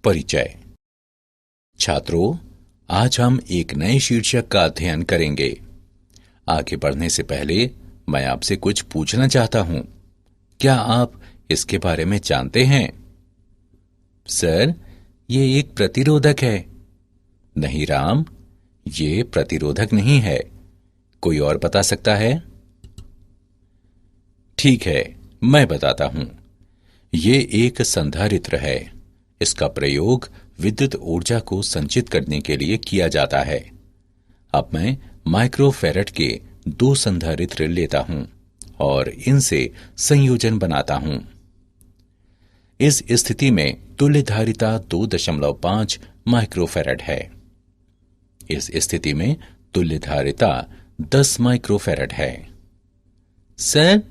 परिचय। छात्रों, आज हम एक नए शीर्षक का अध्ययन करेंगे। आगे बढ़ने से पहले मैं आपसे कुछ पूछना चाहता हूं। क्या आप इसके बारे में जानते हैं? सर, ये एक प्रतिरोधक है। नहीं राम, ये प्रतिरोधक नहीं है। कोई और बता सकता है? ठीक है, मैं बताता हूं। ये एक संधारित्र है। इसका प्रयोग विद्युत ऊर्जा को संचित करने के लिए किया जाता है। अब मैं माइक्रोफैराड के 2 संधारित्र लेता हूं और इनसे संयोजन बनाता हूं। इस स्थिति में तुल्य धारिता 2.5 माइक्रोफैराड है। इस स्थिति में तुल्य धारिता 10 माइक्रोफैराड है। सर,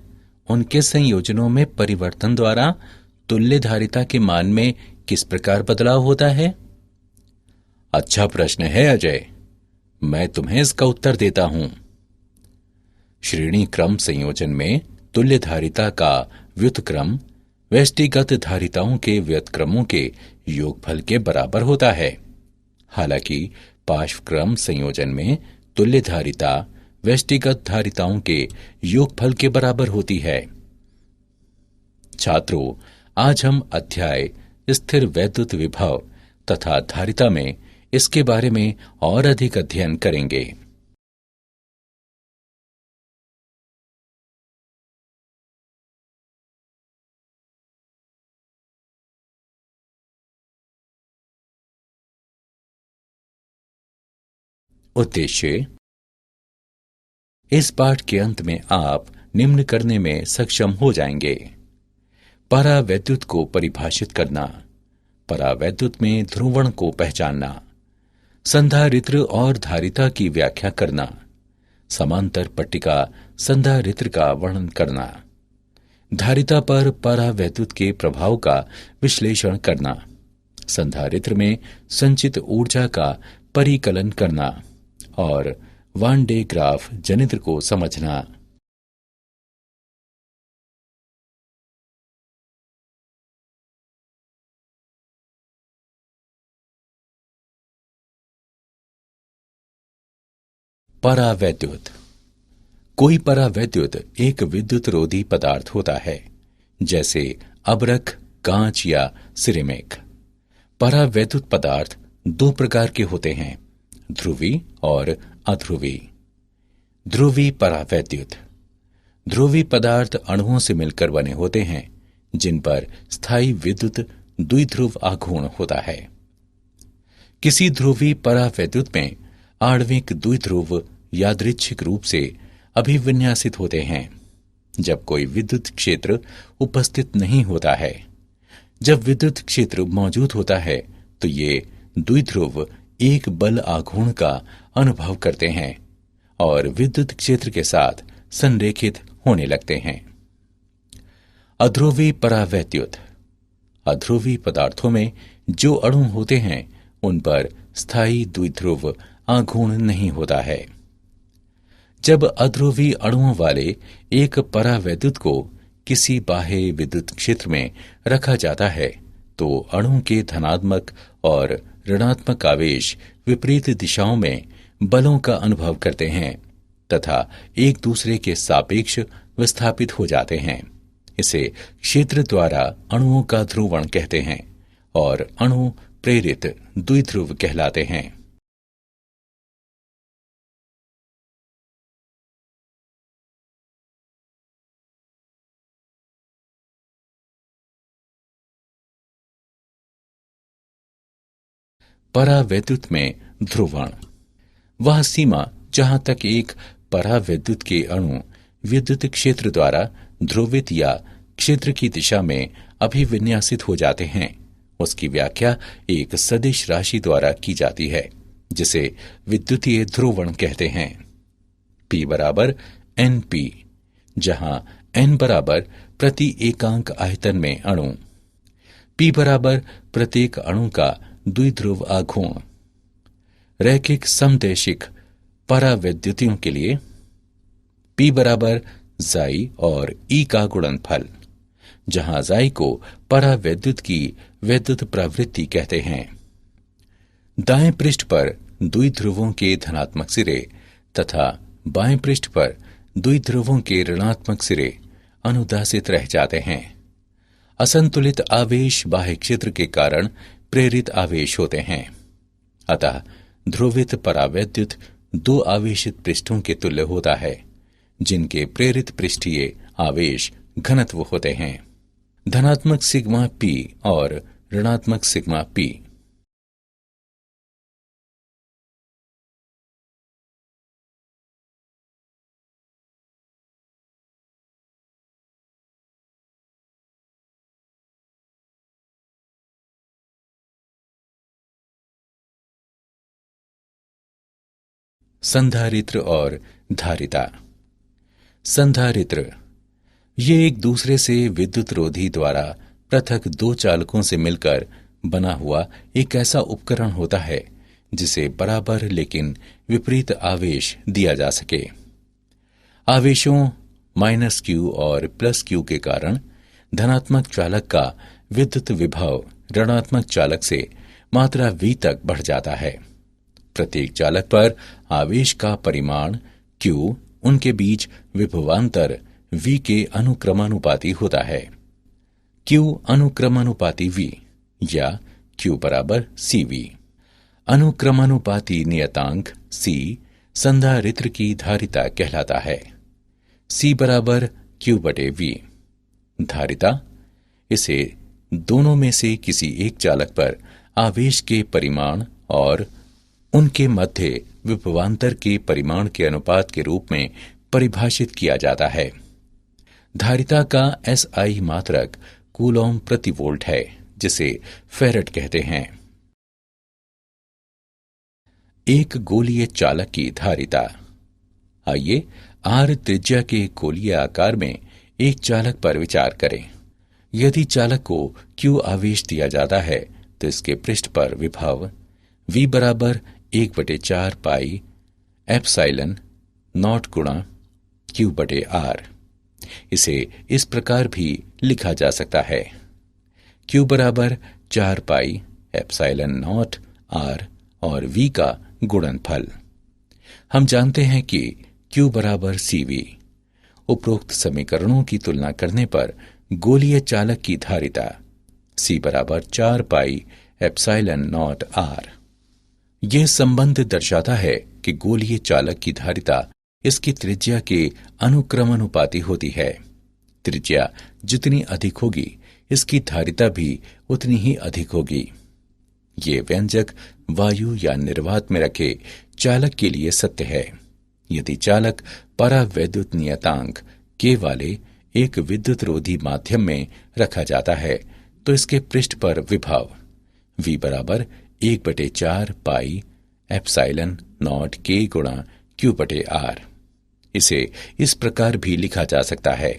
उनके संयोजनों में परिवर्तन द्वारा तुल्य धारिता के मान में किस प्रकार बदलाव होता है? अच्छा प्रश्न है अजय। मैं तुम्हें इसका उत्तर देता हूं। श्रेणी क्रम संयोजन में तुल्य धारिता का व्युत्क्रम व्यष्टिगत धारिताओं के व्युत्क्रमों के योगफल के बराबर होता है। हालांकि पार्श्व क्रम संयोजन में तुल्य धारिता व्यष्टिगत धारिताओं के योगफल के बराबर होती है। छात्रों, आज हम अध्याय स्थिर वैद्युत विभव तथा धारिता में इसके बारे में और अधिक अध्ययन करेंगे। उद्देश्य। इस पाठ के अंत में आप निम्न करने में सक्षम हो जाएंगे। परावैद्युत को परिभाषित करना, परावैद्युत में ध्रुवण को पहचानना, संधारित्र और धारिता की व्याख्या करना, समांतर पट्टिका संधारित्र का वर्णन करना, धारिता पर परावैद्युत के प्रभाव का विश्लेषण करना, संधारित्र में संचित ऊर्जा का परिकलन करना और वान डे ग्राफ जनित्र को समझना। परावैद्युत। कोई परावैद्युत एक विद्युत रोधी पदार्थ होता है, जैसे अबरख, कांच या सिरेमिक। परावैद्युत पदार्थ 2 प्रकार के होते हैं, ध्रुवी और अध्रुवी। ध्रुवी परावैद्युत। ध्रुवी पदार्थ अणुओं से मिलकर बने होते हैं, जिन पर स्थायी विद्युत द्विध्रुव आघूर्ण होता है। किसी ध्रुवी परावैद्युत में आणविक द्विध्रुव यादृच्छिक रूप से अभिविन्यासित होते हैं जब कोई विद्युत क्षेत्र उपस्थित नहीं होता है। जब विद्युत क्षेत्र मौजूद होता है तो ये द्विध्रुव एक बल आघूर्ण का अनुभव करते हैं और विद्युत क्षेत्र के साथ संरेखित होने लगते हैं। अध्रुवी परावैद्युत। अध्रुवी पदार्थों में जो अणु होते हैं उन पर स्थायी द्विध्रुव आघूर्ण नहीं होता है। जब अध्रुवी अणुओं वाले एक परावैद्युत को किसी बाह्य विद्युत क्षेत्र में रखा जाता है तो अणु के धनात्मक और ऋणात्मक आवेश विपरीत दिशाओं में बलों का अनुभव करते हैं तथा एक दूसरे के सापेक्ष विस्थापित हो जाते हैं। इसे क्षेत्र द्वारा अणुओं का ध्रुवण कहते हैं और अणु प्रेरित द्विध्रुव कहलाते हैं। परावैद्युत में ध्रुवण वह सीमा जहां तक एक परावैद्युत के अणु विद्युत क्षेत्र द्वारा ध्रुवित या क्षेत्र की दिशा में अभिविन्यासित हो जाते हैं, उसकी व्याख्या एक सदिश राशि द्वारा की जाती है जिसे विद्युतीय ध्रुवण कहते हैं। P बराबर NP, जहां N बराबर प्रति एकांक आयतन में अणु, P बराबर प्रत्येक अणु का द्विध्रुव आघूर्ण। रैखिक समदैशिक परावैद्युतियों के लिए P बराबर जाई और E का गुणनफल, जहां जाई को परावैद्युत की वैद्युत प्रवृत्ति कहते हैं। दाएं पृष्ठ पर द्विध्रुवों के धनात्मक सिरे तथा बाएं पृष्ठ पर द्विध्रुवों के ऋणात्मक सिरे अनुदासित रह जाते हैं। असंतुलित आवेश बाह्य क्षेत्र के कारण प्रेरित आवेश होते हैं। अतः ध्रुवित परावैद्युत दो आवेशित पृष्ठों के तुल्य होता है, जिनके प्रेरित पृष्ठीय आवेश घनत्व होते हैं, धनात्मक सिग्मा पी और ऋणात्मक सिग्मा पी। संधारित्र और धारिता। संधारित्र ये एक दूसरे से विद्युत रोधी द्वारा पृथक दो चालकों से मिलकर बना हुआ एक ऐसा उपकरण होता है जिसे बराबर लेकिन विपरीत आवेश दिया जा सके। आवेशों -q और +q के कारण धनात्मक चालक का विद्युत विभव ऋणात्मक चालक से मात्रा v तक बढ़ जाता है। प्रत्येक चालक पर आवेश का परिमाण q उनके बीच विभवांतर v के अनुक्रमानुपाती होता है। q अनुक्रमानुपाती v या q बराबर cv। अनुक्रमानुपाती नियतांक c संधारित्र की धारिता कहलाता है। c बराबर q बटे v। धारिता इसे दोनों में से किसी एक चालक पर आवेश के परिमाण और उनके मध्य विभवांतर के परिमाण के अनुपात के रूप में परिभाषित किया जाता है। धारिता का SI मात्रक कूलॉम प्रति वोल्ट है, जिसे फेरेड कहते हैं। एक गोलीय चालक की धारिता। आइए R त्रिज्या के गोलीय आकार में एक चालक पर विचार करें। यदि चालक को Q आवेश दिया जाता है तो इसके पृष्ठ पर विभव V बराबर 1/4 पाई एप्सिलॉन नॉट गुणा Q बटे R। इसे इस प्रकार भी लिखा जा सकता है, Q बराबर 4 पाई एप्सिलॉन नॉट R और V का गुणनफल। हम जानते हैं कि Q बराबर CV। उपरोक्त समीकरणों की तुलना करने पर गोलीय चालक की धारिता C बराबर 4 पाई एप्सिलॉन नॉट R। यह संबंध दर्शाता है कि गोलीय चालक की धारिता इसकी त्रिज्या के अनुक्रमानुपाती होती है। त्रिज्या जितनी अधिक होगी, इसकी धारिता भी उतनी ही अधिक होगी। ये व्यंजक वायु या निर्वात में रखे चालक के लिए सत्य है। यदि चालक परावैद्युत नियतांक K वाले एक विद्युत रोधी माध्यम में रखा जाता है तो इसके पृष्ठ पर विभव V बराबर 1/4 पाई एप्सिलॉन नॉट K गुणा Q बटे R। इसे इस प्रकार भी लिखा जा सकता है,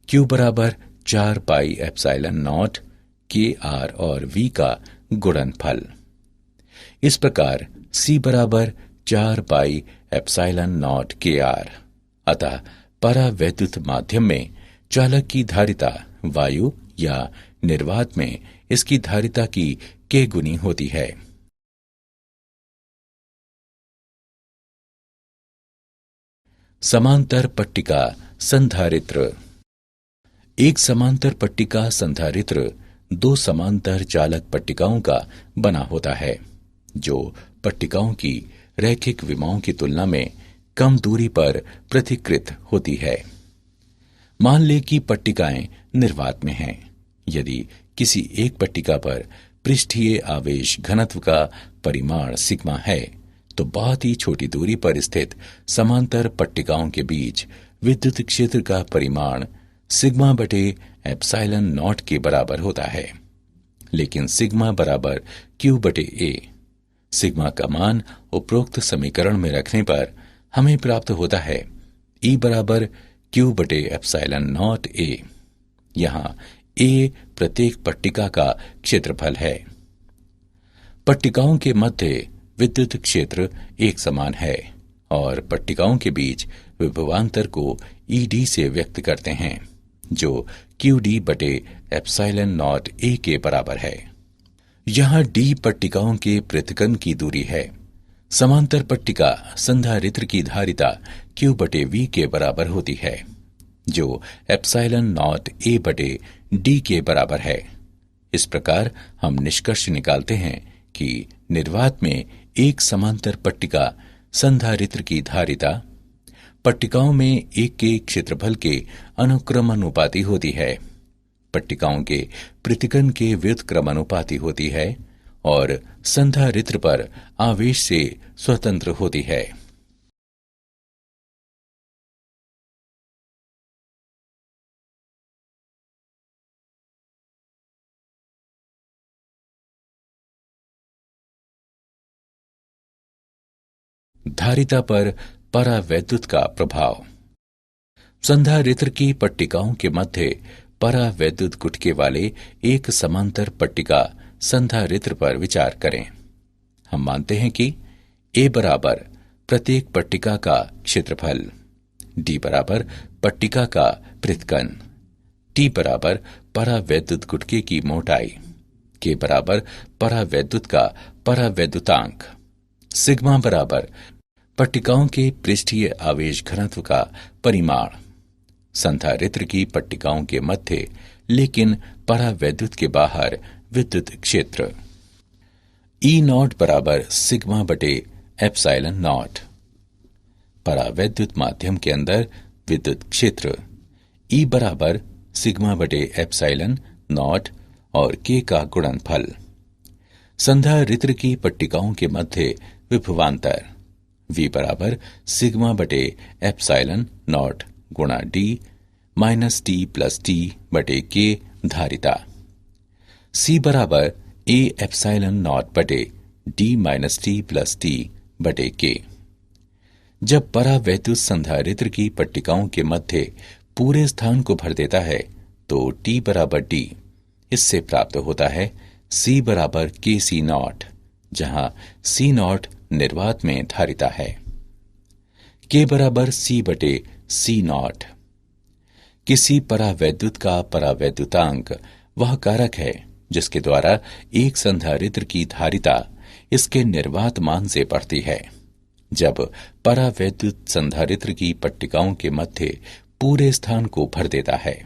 Q बराबर 4 pi epsilon not K R और V का गुणनफल। इस प्रकार C बराबर 4 pi epsilon not K R। अतः परावैद्युत माध्यम में चालक की धारिता वायु या निर्वात में इसकी धारिता की K गुनी होती है। समांतर पट्टिका संधारित्र। एक समांतर पट्टिका संधारित्र दो समांतर चालक पट्टिकाओं का बना होता है, जो पट्टिकाओं की रैखिक विमाओं की तुलना में कम दूरी पर पृथक्कृत होती है। मान लें कि पट्टिकाएं निर्वात में हैं। यदि किसी एक पट्टिका पर पृष्ठीय आवेश घनत्व का परिमाण सिग्मा है तो बहुत ही छोटी दूरी पर स्थित समांतर पट्टिकाओं के बीच विद्युत क्षेत्र का परिमाण सिग्मा बटे एप्सिलॉन नॉट के बराबर होता है। लेकिन सिग्मा बराबर Q बटे A। सिग्मा का मान उपरोक्त समीकरण में रखने पर हमें प्राप्त होता है E बराबर Q बटे एप्सिलॉन नॉट A। यहाँ A प्रत्येक पट्टिका का क्षेत्रफल है। पट्टिकाओं के मध्य विद्युत क्षेत्र एक समान है और पट्टिकाओं के बीच विभवांतर को ED से व्यक्त करते हैं। जो क्यू डी बटे एप्सिलॉन नॉट ए के बराबर है। यहां डी पट्टिकाओं के पृथक्करण की दूरी है। समांतर पट्टिका संधारित्र की धारिता क्यू बटे वी के बराबर होती है, जो एप्सिलॉन नॉट ए बटे डी के बराबर है। इस प्रकार हम निष्कर्ष निकालते हैं कि निर्वात में एक समांतर पट्टिका संधारित्र की धारिता पट्टिकाओं में एक के क्षेत्रफल के अनुक्रमानुपाती होती है, पट्टिकाओं के पृथक्करण के व्युत्क्रमानुपाती होती है और संधारित्र पर आवेश से स्वतंत्र होती है। धारिता पर परावैद्युत का प्रभाव। संधारित्र की पट्टिकाओं के मध्य परावैद्युत गुटके वाले एक समांतर पट्टिका संधारित्र पर विचार करें। हम मानते हैं कि ए बराबर प्रत्येक पट्टिका का क्षेत्रफल, डी बराबर पट्टिका का पृथक्करण, टी बराबर परावैद्युत गुटके की मोटाई, के बराबर परावैद्युत का परावैद्युतांक, सिग्मा बराबर पट्टिकाओं के पृष्ठीय आवेश घनत्व का परिमाण, संधारित्र की पट्टिकाओं के मध्य लेकिन परावैद्युत के बाहर विद्युत क्षेत्र। ई नॉट बराबर सिग्मा बटे एप्सिलॉन नॉट। परावैद्युत माध्यम के अंदर विद्युत क्षेत्र ई बराबर सिग्मा बटे एप्सिलॉन नॉट और के का गुणनफल। संधारित्र की पट्टिकाओं के मध्य विभवांतर V बराबर सिग्मा बटे एप्सिलॉन नॉट गुणा D minus T plus T बटे के धारिता। C बराबर ए एप्सिलॉन नॉट बटे D minus T plus T बटे के। जब परावैद्युत संधारित्र की पट्टिकाओं के मध्य पूरे स्थान को भर देता है तो T बराबर D इससे प्राप्त होता है C बराबर के सी नॉट, जहां C नॉट निर्वात में धारिता है। K बराबर C बटे C नॉट। किसी परावैद्युत का परावैद्युतांक वह कारक है जिसके द्वारा एक संधारित्र की धारिता इसके निर्वात मान से बढ़ती है जब परावैद्युत संधारित्र की पट्टिकाओं के मध्य पूरे स्थान को भर देता है।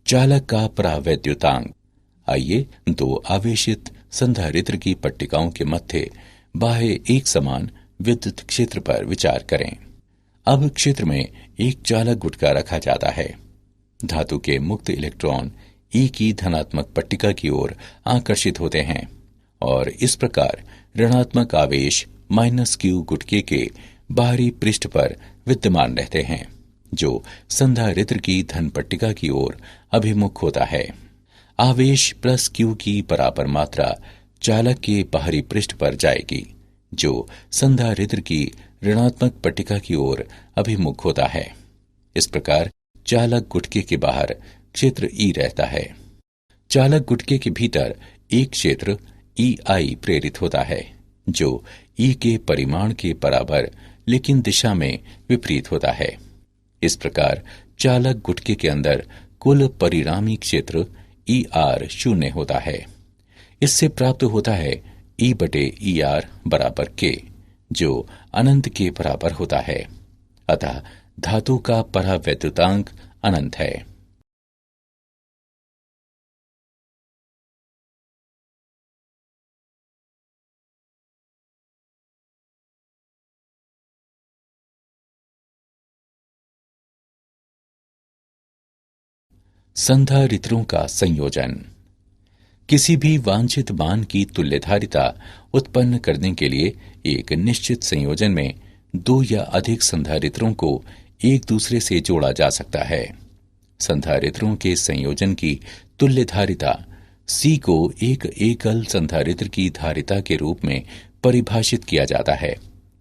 चालक का परावैद्युतांक। आइए दो आवेशित संधारित्र की पट्टिकाओं के मध्य बाह्य एक समान विद्युत क्षेत्र पर विचार करें। अब क्षेत्र में एक चालक गुटका रखा जाता है। धातु के मुक्त इलेक्ट्रॉन ई की धनात्मक पट्टिका की ओर आकर्षित होते हैं और इस प्रकार ऋणात्मक आवेश माइनस क्यू गुटके के बाहरी पृष्ठ पर विद्यमान रहते हैं, जो संधारित्र की धन पट्टिका की ओर अभिमुख होता है। आवेश प्लस क्यू की बराबर मात्रा चालक के बाहरी पृष्ठ पर जाएगी, जो संधारित्र की ऋणात्मक पट्टिका की ओर अभिमुख होता है। इस प्रकार चालक गुटके के बाहर क्षेत्र ई रहता है। चालक गुटके के भीतर एक क्षेत्र ई आई प्रेरित होता है, जो ई के परिमाण के बराबर लेकिन दिशा में विपरीत होता है। इस प्रकार चालक गुटके के अंदर कुल परिणामी क्षेत्र ई आर शून्य होता है। इससे प्राप्त होता है ई बटे ई आर बराबर के, जो अनंत के बराबर होता है। अतः धातु का परावैद्युतांक अनंत है। संधारित्रों का संयोजन। किसी भी वांछित मान की तुल्यधारिता उत्पन्न करने के लिए एक निश्चित संयोजन में दो या अधिक संधारित्रों को एक दूसरे से जोड़ा जा सकता है। संधारित्रों के संयोजन की तुल्यधारिता C को एक एकल संधारित्र की धारिता के रूप में परिभाषित किया जाता है,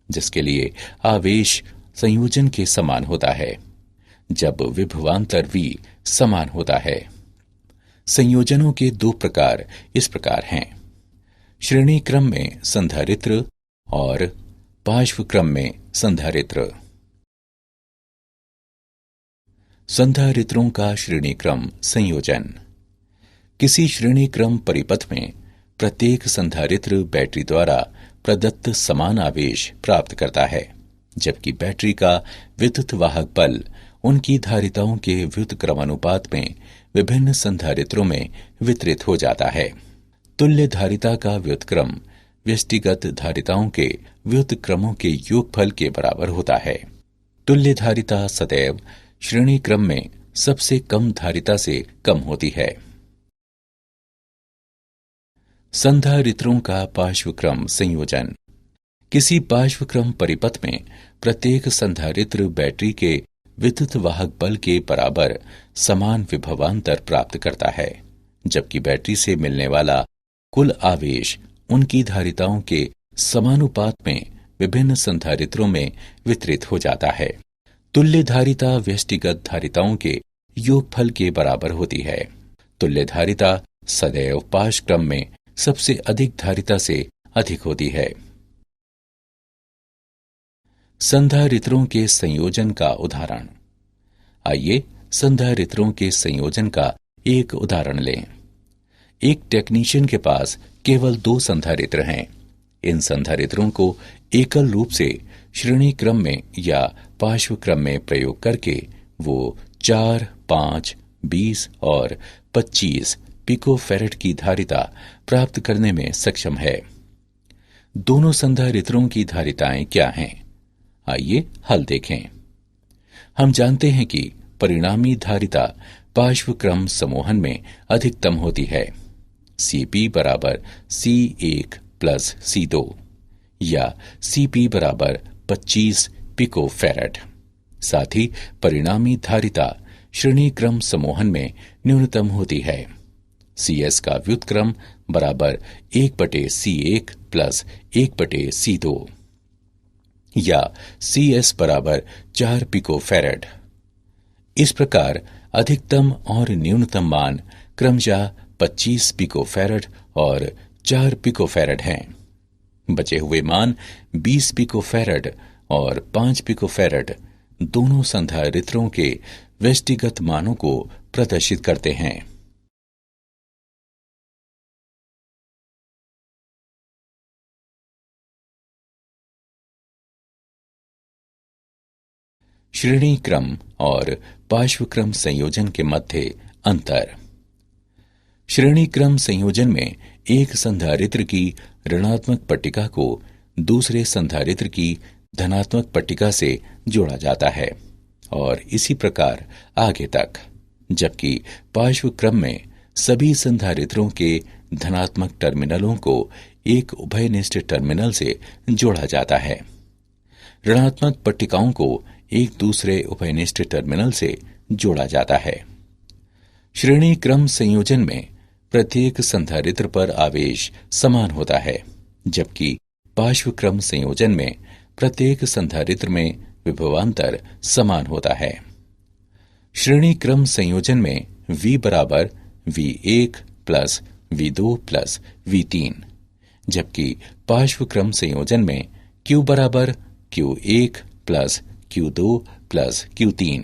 जिसके लिए आवेश संयोजन के समान होता है जब विभवांतर V समान होता है। संयोजनों के दो प्रकार इस प्रकार हैं: श्रेणी क्रम में संधारित्र और पार्श्व क्रम में संधारित्र। संधारित्रों का श्रेणीक्रम संयोजन। किसी श्रेणीक्रम परिपथ में प्रत्येक संधारित्र बैटरी द्वारा प्रदत्त समान आवेश प्राप्त करता है, जबकि बैटरी का विद्युत वाहक बल उनकी धारिताओं के व्युत्क्रमानुपात में विभिन्न संधारित्रों में वितरित हो जाता है। तुल्य धारिता का व्युत्क्रम व्यष्टिगत धारिताओं के व्युत्क्रमों के योगफल के बराबर होता है। तुल्य धारिता सदैव श्रेणी क्रम में सबसे कम धारिता से कम होती है। संधारित्रों का पार्श्वक्रम संयोजन। किसी पार्श्वक्रम परिपथ में प्रत्येक संधारित्र बैटरी के विद्युत वाहक बल के बराबर समान विभवांतर प्राप्त करता है, जबकि बैटरी से मिलने वाला कुल आवेश उनकी धारिताओं के समानुपात में विभिन्न संधारित्रों में वितरित हो जाता है। तुल्य धारिता व्यष्टिगत धारिताओं के योगफल के बराबर होती है। तुल्य धारिता सदैव पार्श्वक्रम में सबसे अधिक धारिता से अधिक होती है। संधारित्रों के संयोजन का उदाहरण। आइए संधारित्रों के संयोजन का एक उदाहरण लें। एक टेक्नीशियन के पास केवल 2 संधारित्र हैं। इन संधारित्रों को एकल रूप से श्रेणी क्रम में या पार्श्व क्रम में प्रयोग करके वो 4, 5, 20 और 25 पिकोफैरेड की धारिता प्राप्त करने में सक्षम है। दोनों संधारित्रों की धारिताएं क्या हैं? आइए हल देखें। हम जानते हैं कि परिणामी धारिता पार्श्व क्रम समूहन में अधिकतम होती है। Cp बराबर C1 प्लस C2 या Cp बराबर 25 पिकोफैरेड। साथ ही परिणामी धारिता श्रेणी क्रम समूहन में न्यूनतम होती है। Cs का व्युत्क्रम बराबर 1/C1 प्लस 1/C2 या Cs बराबर 4 पिकोफैरेड। इस प्रकार अधिकतम और न्यूनतम मान क्रमशः 25 पिकोफैरेड और 4 पिकोफैरेड हैं। बचे हुए मान 20 पिकोफैरेड और 5 पिकोफैरेड दोनों संधारित्रों के व्यष्टिगत मानों को प्रदर्शित करते हैं। श्रेणी क्रम और पार्श्वक्रम संयोजन के मध्य अंतर। श्रेणी क्रम संयोजन में एक संधारित्र की ऋणात्मक पट्टिका को दूसरे संधारित्र की धनात्मक पट्टिका से जोड़ा जाता है और इसी प्रकार आगे तक, जबकि पार्श्व क्रम में सभी संधारित्रों के धनात्मक टर्मिनलों को एक उभयनिष्ठ टर्मिनल से जोड़ा जाता है। ऋणात्मक पट्टिकाओं को एक दूसरे उभयनिष्ठ टर्मिनल से जोड़ा जाता है। श्रेणी क्रम संयोजन में प्रत्येक संधारित्र पर आवेश समान होता है, जबकि पार्श्व क्रम संयोजन में प्रत्येक संधारित्र में विभवांतर समान होता है। श्रेणी क्रम संयोजन में V बराबर V1 plus V2 plus V3, जबकि पार्श्व क्रम संयोजन में Q बराबर Q1 plus Q2 plus Q3।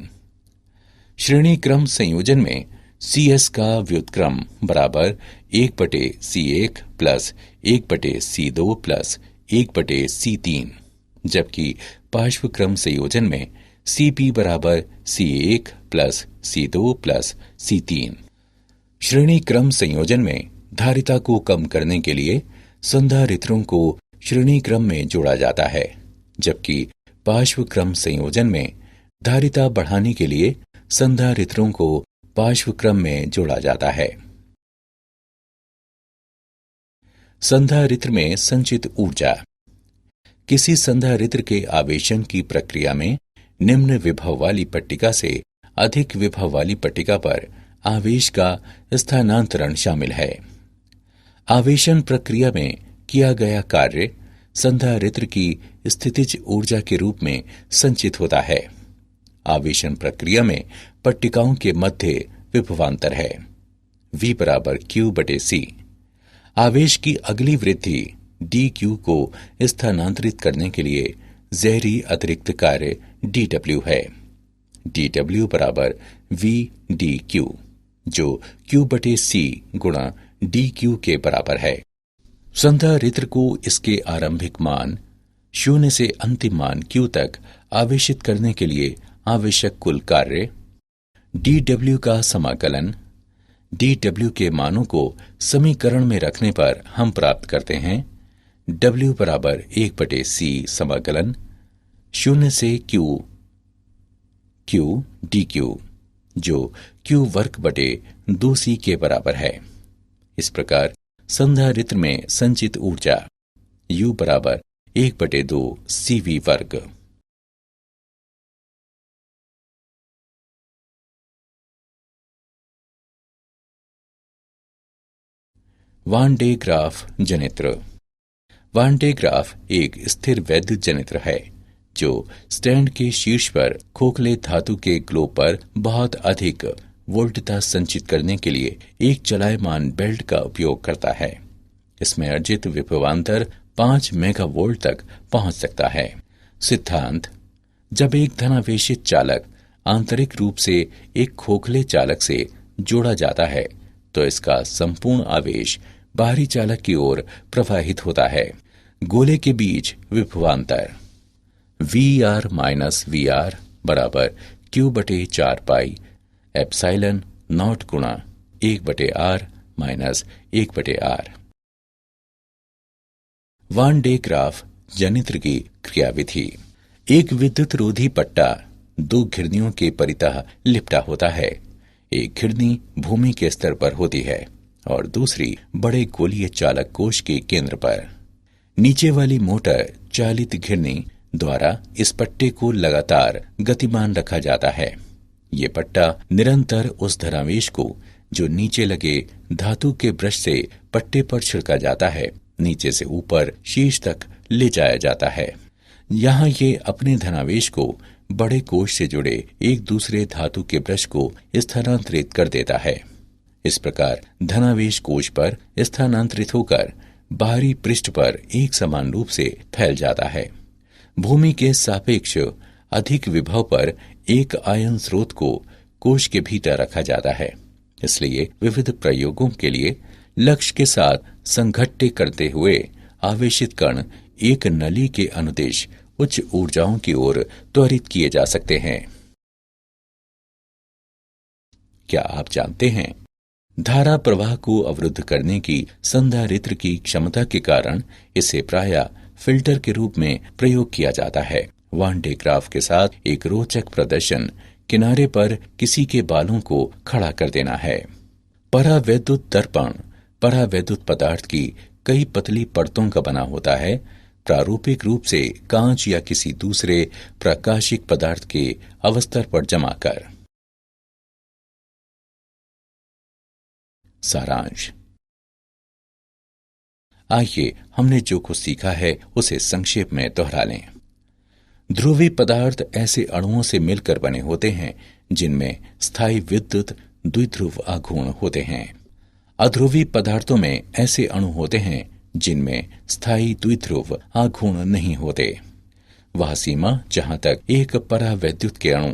श्रेणी क्रम संयोजन में Cs का व्युत्क्रम बराबर 1/C1 plus 1/C2 plus 1/C3, जबकि पार्श्व क्रम संयोजन में Cp बराबर C1 plus C2 plus C3। श्रेणी क्रम संयोजन में धारिता को कम करने के लिए संधारित्रों को श्रेणी क्रम में जोड़ा जाता है, जबकि पार्श्व क्रम संयोजन में धारिता बढ़ाने के लिए संधारित्रों को पार्श्व क्रम में जोड़ा जाता है। संधारित्र में संचित ऊर्जा। किसी संधारित्र के आवेशन की प्रक्रिया में निम्न विभव वाली पट्टिका से अधिक विभव वाली पट्टिका पर आवेश का स्थानांतरण शामिल है। आवेशन प्रक्रिया में किया गया कार्य संधारित्र की स्थितिज ऊर्जा के रूप में संचित होता है। आवेशन प्रक्रिया में पट्टिकाओं के मध्य विभवांतर है। V बराबर Q/C। आवेश की अगली वृद्धि dQ को स्थानांतरित करने के लिए जहरी अतिरिक्त कार्य dW है। dw बराबर v dq, जो q बटे c गुणा dq के बराबर है। संधारित्र को इसके आरंभिक मान 0 से अंतिम मान q तक आवेशित करने के लिए आवश्यक कुल कार्य dw का समाकलन dw के मानों को समीकरण में रखने पर हम प्राप्त करते हैं w बराबर 1/c समाकलन 0 से q dq, जो q वर्ग बटे 2c के बराबर है। इस प्रकार संधारित्र में संचित ऊर्जा U बराबर 1/2 CV वर्ग। वान डे ग्राफ जनित्र। वान डे ग्राफ एक स्थिर वैद्युत जनित्र है जो स्टैंड के शीर्ष पर खोखले धातु के ग्लोब पर बहुत अधिक वोल्टता संचित करने के लिए एक चलायमान बेल्ट का उपयोग करता है। इसमें अर्जित विभवांतर 5 मेगावोल्ट तक पहुंच सकता है। सिद्धांत: जब एक धनावेशित चालक आंतरिक रूप से एक खोखले चालक से जोड़ा जाता है तो इसका संपूर्ण आवेश बाहरी चालक की ओर प्रवाहित होता है। गोले के बीच विभवांतर VR माइनस VR बराबर Q बटे 4 पाई एप्सिलॉन नॉट गुणा 1/R minus 1/R। Van de Graaff जनित्र की क्रियाविधि: एक विद्युत रोधी पट्टा 2 घिरनियों के परितः लिपटा होता है। एक घिरनी भूमि के स्तर पर होती है और दूसरी बड़े गोलीय चालक कोश के केंद्र पर। नीचे वाली मोटर चालित घिरनी द्वारा इस पट्टे को लगातार गतिमान रखा जाता है। ये पट्टा निरंतर उस धनावेश को जो नीचे लगे धातु के ब्रश से पट्टे पर छिड़का जाता है नीचे से ऊपर शीर्ष तक ले जाया जाता है। यहाँ ये अपने धनावेश को बड़े कोश से जुड़े एक दूसरे धातु के ब्रश को स्थानांतरित कर देता है। इस प्रकार धनावेश कोश पर स्थानांतरित होकर बाहरी पृष्ठ पर एक समान रूप से फैल जाता है। भूमि के सापेक्ष अधिक विभव पर एक आयन स्रोत को कोश के भीतर रखा जाता है। इसलिए विविध प्रयोगों के लिए लक्ष्य के साथ संघट्य करते हुए आवेशित कण एक नली के अनुदिश उच्च ऊर्जाओं की ओर त्वरित किए जा सकते हैं। क्या आप जानते हैं, धारा प्रवाह को अवरुद्ध करने की संधारित्र की क्षमता के कारण इसे प्रायः फिल्टर के रूप में प्रयोग किया जाता है। वान डे ग्राफ के साथ एक रोचक प्रदर्शन किनारे पर किसी के बालों को खड़ा कर देना है। परावैद्युत दर्पण परावैद्युत पदार्थ की कई पतली परतों का बना होता है, प्रारूपिक रूप से कांच या किसी दूसरे प्रकाशिक पदार्थ के अवस्तर पर जमा कर। सारांश: आइए हमने जो कुछ सीखा है उसे संक्षेप में दोहरा लें। ध्रुवीय पदार्थ ऐसे अणुओं से मिलकर बने होते हैं जिनमें स्थायी विद्युत द्विध्रुव आघूर्ण होते हैं। अध्रुवीय पदार्थों में ऐसे अणु होते हैं जिनमें स्थायी द्विध्रुव आघूर्ण नहीं होते। वह सीमा जहां तक एक परावैद्युत के अणु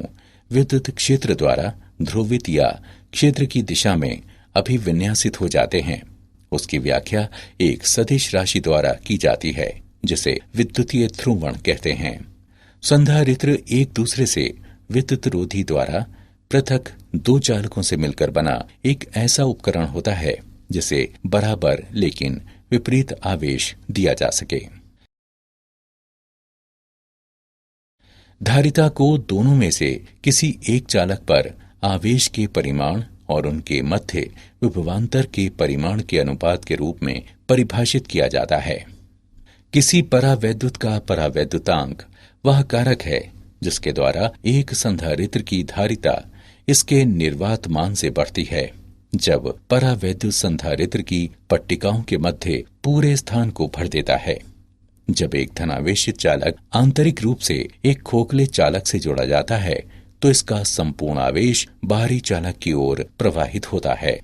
विद्युत क्षेत्र द्वारा ध्रुवित या क्षेत्र की दिशा में अभिविन्यासित हो जाते हैं, उसकी व्याख्या एक सदिश राशि द्वारा की जाती है जिसे विद्युतीय ध्रुवण कहते हैं। संधारित्र एक दूसरे से विद्युत रोधी द्वारा पृथक 2 चालकों से मिलकर बना एक ऐसा उपकरण होता है जिसे बराबर लेकिन विपरीत आवेश दिया जा सके। धारिता को दोनों में से किसी एक चालक पर आवेश के परिमाण और उनके मध्य विभवांतर के परिमाण के अनुपात के रूप में परिभाषित किया जाता है। किसी परावैद्युत का परावैद्युतांक वह कारक है जिसके द्वारा एक संधारित्र की धारिता इसके निर्वात मान से बढ़ती है। जब परावैद्युत संधारित्र की पट्टिकाओं के मध्य पूरे स्थान को भर देता है। जब एक धनावेशित चालक आंतरिक रूप से एक खोखले चालक से जोड़ा जाता है तो इसका संपूर्ण आवेश बाहरी चालक की ओर प्रवाहित होता है।